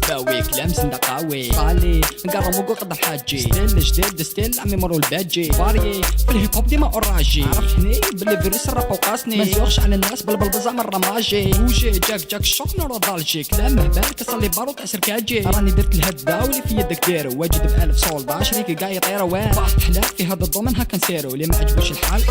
سباوي كلام زندا قوي طالي نقرا موقو قدام حاجي ستيل جديد ستيل عمي مرو الباجي فاريي في الهيب هوب ديما اوراجي عرفتني باللي فيروس الراب وقاسني ما نزوقش على الناس بالبلبزة من الرماجي وجي جاك الشوك نور ضالجي كلام مهبال كصلي بارو تأسر كاجي راني درت الهدا واللي في يدك ديرو واجد ب1000 صولدا شريكي قاع يطيرو واحد حلال في هذا الضمن هكا نسيرو اللي ما عجبوش الحال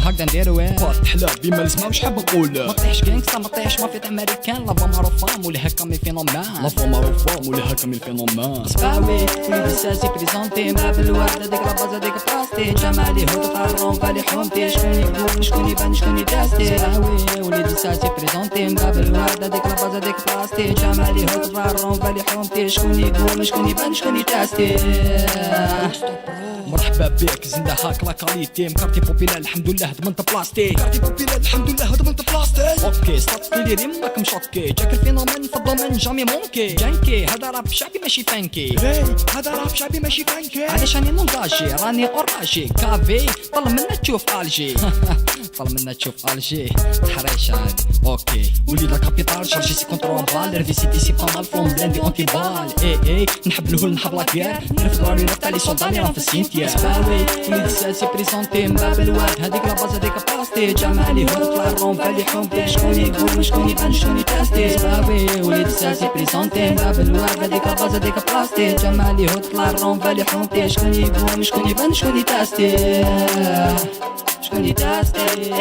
هكذا نديرو واحد حلال بما الاسم مش حاب نقول ما طيحش جانكستا ما طيحش مافيا امريكان لافا معروفة ولا هكا مي فينومان لافا معروفة ولا هكا مي فينومان سباوي وليد الساسي بريزونتي ما بالواد هذيك لاباز هذيك بلاستي جمالي هو طارون بالي حومتي شكون يقول شكون يبان شكون يداستي سباوي وليد الساسي بريزونتي ما بالواد هذيك لاباز هذيك بلاستي جمالي هو طارون بالي حومتي شكون يقول شكون يبان شكون يداستي مرحبا بك زندا هاك لا كاليتي مكارتي بوبيلار الحمد لله هدمنت بلاستيك كارتي بوبيلار الحمد لله هدمنت بلاستيك اوكي صوت لي ريمك مشوكي جاك الفينومين في الضمن جامي مونكي جانكي هذا راب شعبي ماشي فانكي هذا راب شعبي ماشي فانكي علاش راني مونتاجي راني اوراجي كافي طل منا تشوف الجي طل منا تشوف الجي تحريش عادي اوكي وليد لا كابيتال شارجي سي كونترول بال ريفي سي دي سي با مال فون بلاندي اونتي بال اي نحب الهول نحب لاكيير نرفض راني نفتح لي سولداني راه في السينتيا سباوي وليد الساسي بريزونتي مباب الواد هذيك لاباز هذيك بلاستي جمالي هو طلع الروم فالي حومتي شكون يقول شكون يبان شكون يتاستي سباوي وليد الساسي بريزونتي مباب الواد هذيك لاباز هذيك بلاستي جمالي هو طلع الروم فالي حومتي شكون يقول شكون يبان شكون يتاستي شكون يتاستي